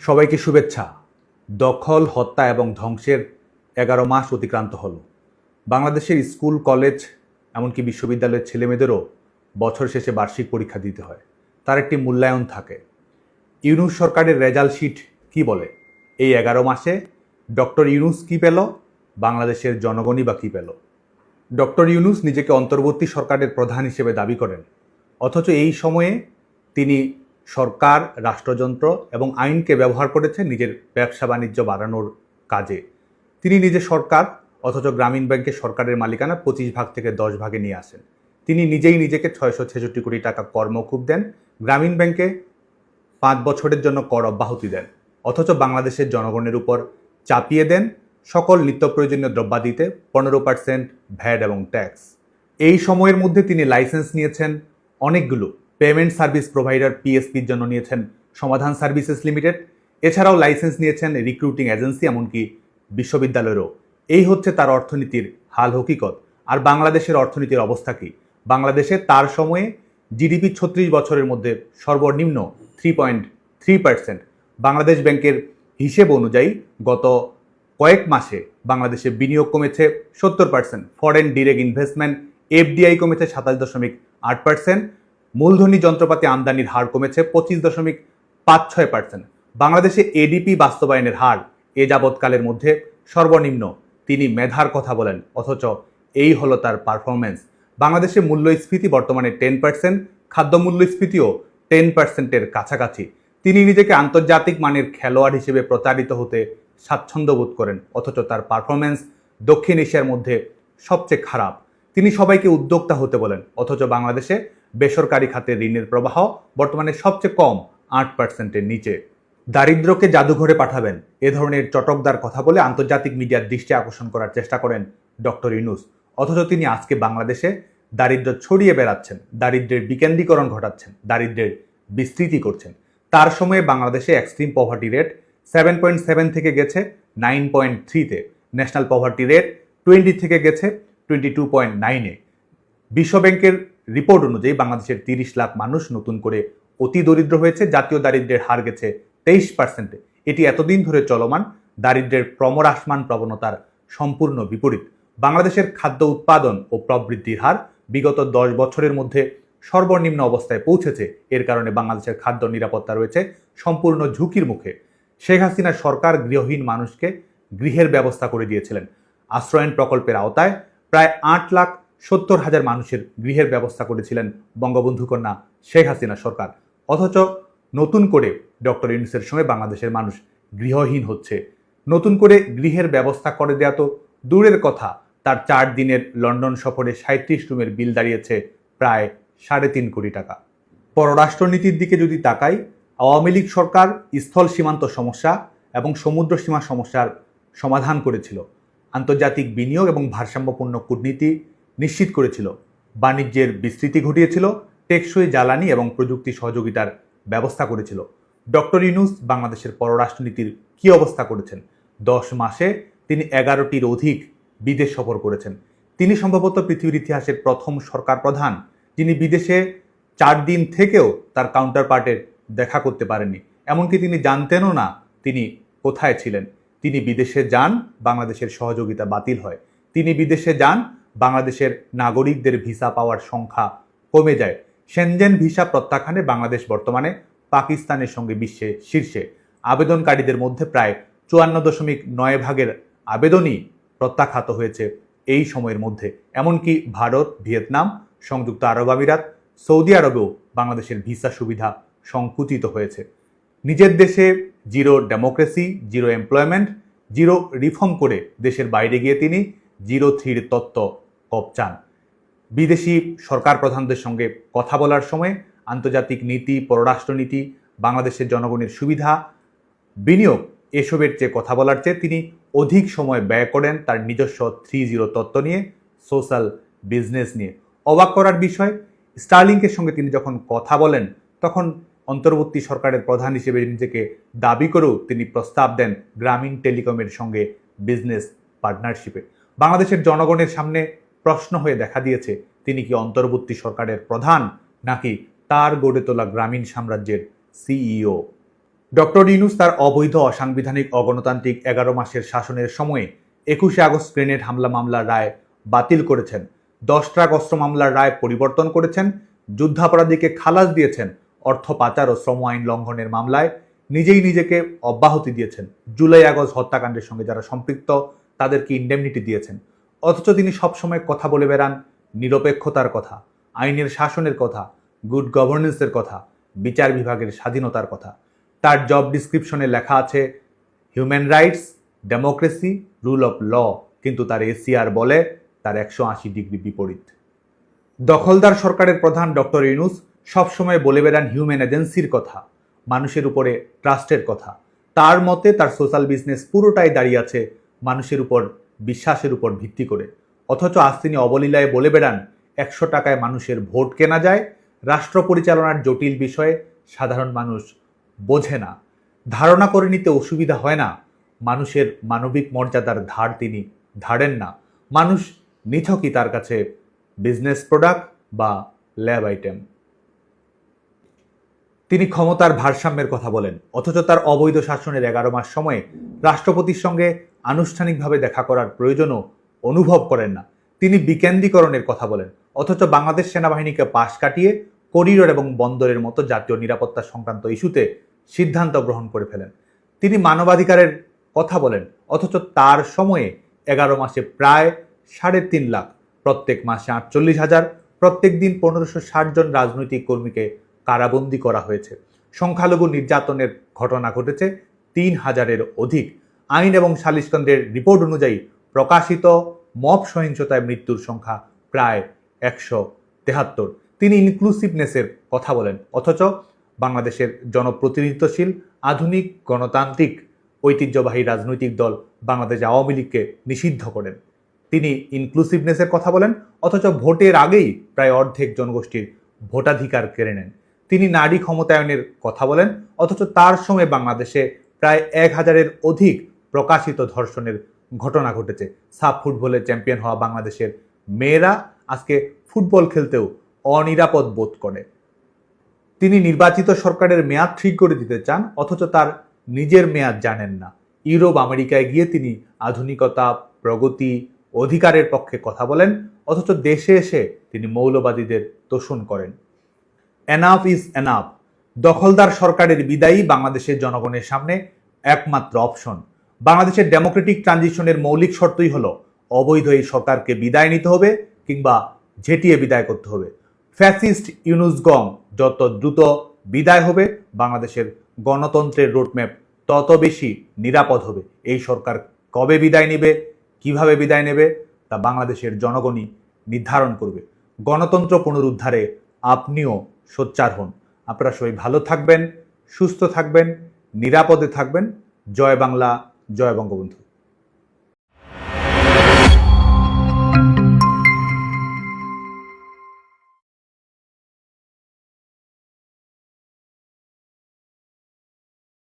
সবাইকে শুভেচ্ছা। দখল, হত্যা এবং ধ্বংসের ১১ মাস অতিক্রান্ত হলো। বাংলাদেশের স্কুল, কলেজ, এমনকি বিশ্ববিদ্যালয়ের ছেলেমেয়েদেরও বছর শেষে বার্ষিক পরীক্ষা দিতে হয়। তার একটি মূল্যায়ন থাকে। ইউনূস সরকারের রেজাল্ট শিট কি বলে? এই ১১ মাসে ডক্টর ইউনূস কি পেল, বাংলাদেশের জনগণই বা কী পেল? ডক্টর ইউনূস নিজেকে অন্তর্বর্তী সরকারের প্রধান হিসেবে দাবি করেন, অথচ এই সময়ে তিনি সরকার, রাষ্ট্রযন্ত্র এবং আইনকে ব্যবহার করেছেন নিজের ব্যবসা বাণিজ্য বাড়ানোর কাজে। তিনি নিজে সরকার, অথচ গ্রামীণ ব্যাংকে সরকারের মালিকানা ২৫ ভাগ থেকে ১০ ভাগে নিয়ে আসেন। তিনি নিজেই নিজেকে ৬৬৬ কোটি টাকা কর মওকুফ দেন, গ্রামীণ ব্যাংকে ৫ বছরের জন্য কর অব্যাহতি দেন, অথচ বাংলাদেশের জনগণের উপর চাপিয়ে দেন সকল নিত্য প্রয়োজনীয় দ্রব্যাদিতে ১৫% ভ্যাট এবং ট্যাক্স। এই সময়ের মধ্যে তিনি লাইসেন্স নিয়েছেন অনেকগুলো। পেমেন্ট সার্ভিস প্রোভাইডার পিএসপির জন্য নিয়েছেন সমাধান সার্ভিসেস লিমিটেড, এছাড়াও লাইসেন্স নিয়েছেন রিক্রুটিং এজেন্সি, এমনকি বিশ্ববিদ্যালয়েরও। এই হচ্ছে তার অর্থনীতির হাল হকিকত। আর বাংলাদেশের অর্থনীতির অবস্থা কি? বাংলাদেশে তার সময়ে জিডিপি ৩৬ বছরের মধ্যে সর্বনিম্ন 3.3%। বাংলাদেশ ব্যাংকের হিসেব অনুযায়ী গত কয়েক মাসে বাংলাদেশে বিনিয়োগ কমেছে ৭০%, ফরেন ডিরেক্ট ইনভেস্টমেন্ট এফডিআই কমেছে ২৭.৮%, মূলধনী যন্ত্রপাতি আমদানির হার কমেছে ২৫.৫৬%। বাংলাদেশে এডিপি বাস্তবায়নের হার এ যাবৎকালের মধ্যে সর্বনিম্ন। তিনি মেধার কথা বলেন, অথচ এই হলো তার পারফরমেন্স। বাংলাদেশে মূল্যস্ফীতি বর্তমানে 10%, খাদ্য মূল্যস্ফীতিও 10%-এর কাছাকাছি। তিনি নিজেকে আন্তর্জাতিক মানের খেলোয়াড় হিসেবে প্রচারিত হতে স্বাচ্ছন্দ্য বোধ করেন, অথচ তার পারফরমেন্স দক্ষিণ এশিয়ার মধ্যে সবচেয়ে খারাপ। তিনি সবাইকে উদ্যোক্তা হতে বলেন, অথচ বাংলাদেশে বেসরকারি খাতে ঋণের প্রবাহ বর্তমানে সবচেয়ে কম, 8%-এর নিচে। দারিদ্র্যকে জাদুঘরে পাঠাবেন, এ ধরনের চটকদার কথা বলে আন্তর্জাতিক মিডিয়ার দৃষ্টি আকর্ষণ করার চেষ্টা করেন ডক্টর ইউনূস, অথচ তিনি আজকে বাংলাদেশে দারিদ্র্য ছড়িয়ে বেড়াচ্ছেন, দারিদ্র্যের বিকেন্দ্রীকরণ ঘটাচ্ছেন, দারিদ্র্যের বিস্তৃতি করছেন। তার সময়ে বাংলাদেশে এক্সট্রিম পভার্টি রেট 7.7 থেকে গেছে 9.3-তে, ন্যাশনাল পভার্টি রেট 20 থেকে গেছে 22.9-এ। বিশ্বব্যাংকের রিপোর্ট অনুযায়ী বাংলাদেশের ৩০ লাখ মানুষ নতুন করে অতি দরিদ্র হয়েছে, জাতীয় দারিদ্র্যের হার গেছে 23%-এ। এটি এতদিন ধরে চলমান দারিদ্র্যের ক্রমহ্রাসমান প্রবণতার সম্পূর্ণ বিপরীত। বাংলাদেশের খাদ্য উৎপাদন ও প্রবৃদ্ধির হার বিগত 10 বছরের মধ্যে সর্বনিম্ন অবস্থায় পৌঁছেছে। এর কারণে বাংলাদেশের খাদ্য নিরাপত্তা রয়েছে সম্পূর্ণ ঝুঁকির মুখে। শেখ হাসিনা সরকার গৃহহীন মানুষকে গৃহের ব্যবস্থা করে দিয়েছিলেন। আশ্রয়ণ প্রকল্পের আওতায় প্রায় 8,70,000 মানুষের গৃহের ব্যবস্থা করেছিলেন বঙ্গবন্ধু কন্যা শেখ হাসিনা সরকার, অথচ নতুন করে ডক্টর ইউনূসের সময় বাংলাদেশের মানুষ গৃহহীন হচ্ছে। নতুন করে গৃহের ব্যবস্থা করে দেওয়া তো দূরের কথা, তার 4 দিনের লন্ডন সফরে 37 রুমের বিল দাঁড়িয়েছে প্রায় 3.5 কোটি টাকা। পররাষ্ট্রনীতির দিকে যদি তাকাই, আওয়ামী লীগ সরকার স্থল সীমান্ত সমস্যা এবং সমুদ্র সীমা সমস্যার সমাধান করেছিল, আন্তর্জাতিক বিনিয়োগ এবং ভারসাম্যপূর্ণ কূটনীতি নিশ্চিত করেছিল, বাণিজ্যের বিস্তৃতি ঘটিয়েছিল, টেকসই জ্বালানি এবং প্রযুক্তি সহযোগিতার ব্যবস্থা করেছিল। ডক্টর ইউনূস বাংলাদেশের পররাষ্ট্রনীতির কী অবস্থা করেছেন? 10 মাসে তিনি 11টির অধিক বিদেশ সফর করেছেন। তিনি সম্ভবত পৃথিবীর ইতিহাসের প্রথম সরকার প্রধান যিনি বিদেশে 4 দিন থেকেও তার কাউন্টার পার্টের দেখা করতে পারেননি। এমনকি তিনি জানতেনও না তিনি কোথায় ছিলেন। তিনি বিদেশে যান, বাংলাদেশের সহযোগিতা বাতিল হয়। তিনি বিদেশে যান, বাংলাদেশের নাগরিকদের ভিসা পাওয়ার সংখ্যা কমে যায়। সেনজেন ভিসা প্রত্যাখ্যানে বাংলাদেশ বর্তমানে পাকিস্তানের সঙ্গে বিশ্বে শীর্ষে। আবেদনকারীদের মধ্যে প্রায় 54.9% আবেদনই প্রত্যাখ্যাত হয়েছে এই সময়ের মধ্যে। এমনকি ভারত, ভিয়েতনাম, সংযুক্ত আরব আমিরাত, সৌদি আরবেও বাংলাদেশের ভিসা সুবিধা সংকুচিত হয়েছে। নিজের দেশে zero democracy, zero employment, zero reform করে দেশের বাইরে গিয়ে তিনি 0-3 তত্ত্ব কপচান। বিদেশি সরকার প্রধানদের সঙ্গে কথা বলার সময় আন্তর্জাতিক নীতি, পররাষ্ট্রনীতি, বাংলাদেশের জনগণের সুবিধা, বিনিয়োগ এসবের চেয়ে কথা বলার চেয়ে তিনি অধিক সময় ব্যয় করেন তার নিজস্ব 3-0 তত্ত্ব নিয়ে, সোশ্যাল বিজনেস নিয়ে। অবাক করার বিষয়, স্টারলিংকের সঙ্গে তিনি যখন কথা বলেন তখন অন্তর্বর্তী সরকারের প্রধান হিসেবে নিজেকে দাবি করেও তিনি প্রস্তাব দেন গ্রামীণ টেলিকমের সঙ্গে বিজনেস পার্টনারশিপে। বাংলাদেশের জনগণের সামনে প্রশ্ন হয়ে দেখা দিয়েছে, তিনি কি অন্তর্বর্তী সরকারের প্রধান নাকি তার গড়ে তোলা গ্রামীণ সাম্রাজ্যের সিইও? ডক্টর ইউনূস তার অবৈধ অসাংবিধানিক অগণতান্ত্রিক 11 মাসের শাসনের সময়ে 21শে আগস্ট গ্রেনেড হামলা মামলার রায় বাতিল করেছেন, 10 ট্রাক অস্ত্র মামলার রায় পরিবর্তন করেছেন, যুদ্ধাপরাধীকে খালাস দিয়েছেন, অর্থ পাচার ও শ্রম আইন লঙ্ঘনের মামলায় নিজেই নিজেকে অব্যাহতি দিয়েছেন, জুলাই আগস্ট হত্যাকাণ্ডের সঙ্গে যারা সম্পৃক্ত তাদেরকে ইন্ডেমনিটি দিয়েছেন। অথচ তিনি সবসময় কথা বলে বেড়ান নিরপেক্ষতার কথা, আইনের শাসনের কথা, গুড গভর্নেন্সের কথা, বিচার বিভাগের স্বাধীনতার কথা। তার জব ডিসক্রিপশনে লেখা আছে human rights, democracy, rule of law, কিন্তু তার এসিআর বলে তার 180 ডিগ্রি বিপরীত। দখলদার সরকারের প্রধান ডক্টর ইউনূস সবসময় বলে বেড়ান হিউম্যান এজেন্সির কথা, মানুষের উপরে ট্রাস্টের কথা। তার মতে তার সোশ্যাল বিজনেস পুরোটাই দাঁড়িয়ে আছে মানুষের উপর বিশ্বাসের উপর ভিত্তি করে। অথচ আজ তিনি অবলীলায় বলে বেড়ান 100 টাকায় মানুষের ভোট কেনা যায়, রাষ্ট্র পরিচালনার জটিল বিষয়ে সাধারণ মানুষ বোঝে না, ধারণা করে নিতে অসুবিধা হয় না, মানুষের মানবিক মর্যাদার ধার তিনি ধারেন না, মানুষ নিছকই তার কাছে বিজনেস প্রোডাক্ট বা ল্যাব আইটেম। তিনি ক্ষমতার ভারসাম্যের কথা বলেন, অথচ তার অবৈধ শাসনের 11 মাস সময়ে রাষ্ট্রপতির সঙ্গে আনুষ্ঠানিকভাবে দেখা করার প্রয়োজনও অনুভব করেন না। তিনি বিকেন্দ্রীকরণের কথা বলেন, অথচ বাংলাদেশ সেনাবাহিনীকে পাশ কাটিয়ে করিডোর এবং বন্দরের মতো জাতীয় নিরাপত্তা সংক্রান্ত ইস্যুতে সিদ্ধান্ত গ্রহণ করে ফেলেন। তিনি মানবাধিকারের কথা বলেন, অথচ তার সময়ে 11 মাসে প্রায় 3.5 লাখ, প্রত্যেক মাসে 48,000, প্রত্যেক দিন 1560 জন রাজনৈতিক কর্মীকে কারাবন্দী করা হয়েছে। সংখ্যালঘু নির্যাতনের ঘটনা ঘটেছে 3000-এর অধিক। আইন এবং সালিশকেন্দ্রের রিপোর্ট অনুযায়ী প্রকাশিত মব সহিংসতায় মৃত্যুর সংখ্যা প্রায় 173। তিনি ইনক্লুসিভনেসের কথা বলেন, অথচ বাংলাদেশের জনপ্রতিনিধিত্বশীল আধুনিক গণতান্ত্রিক ঐতিহ্যবাহী রাজনৈতিক দল বাংলাদেশ আওয়ামী লীগকে নিষিদ্ধ করেন। তিনি ইনক্লুসিভনেসের কথা বলেন, অথচ ভোটের আগেই প্রায় অর্ধেক জনগোষ্ঠীর ভোটাধিকার কেড়ে নেন। তিনি নারী ক্ষমতায়নের কথা বলেন, অথচ তার সময় বাংলাদেশে প্রায় 1000-এর অধিক প্রকাশিত ধর্ষণের ঘটনা ঘটেছে। সাব ফুটবলে চ্যাম্পিয়ন হওয়া বাংলাদেশের মেয়েরা আজকে ফুটবল খেলতেও অনিরাপদ বোধ করে। তিনি নির্বাচিত সরকারের মেয়াদ ঠিক করে দিতে চান, অথচ তার নিজের মেয়াদ জানেন না। ইউরোপ আমেরিকায় গিয়ে তিনি আধুনিকতা, প্রগতি, অধিকারের পক্ষে কথা বলেন, অথচ দেশে এসে তিনি মৌলবাদীদের তোষণ করেন। Enough is enough. দখলদার সরকারের বিদায়ী বাংলাদেশের জনগণের সামনে একমাত্র অপশন। বাংলাদেশের ডেমোক্রেটিক ট্রানজিশনের মৌলিক শর্তই হলো অবৈধ এই সরকারকে বিদায় নিতে হবে কিংবা ঝেঁটিয়ে বিদায় করতে হবে। ফ্যাসিস্ট ইউনূস গং যত দ্রুত বিদায় হবে, বাংলাদেশের গণতন্ত্রের রোডম্যাপ তত বেশি নিরাপদ হবে। এই সরকার কবে বিদায় নেবে, কিভাবে বিদায় নেবে, তা বাংলাদেশের জনগণই নির্ধারণ করবে। গণতন্ত্র পুনরুদ্ধারে আপনিও সোচ্চার হন। আপনারা সবাই ভালো থাকবেন, সুস্থ থাকবেন, নিরাপদে থাকবেন। জয় বাংলা, জয় বঙ্গবন্ধু।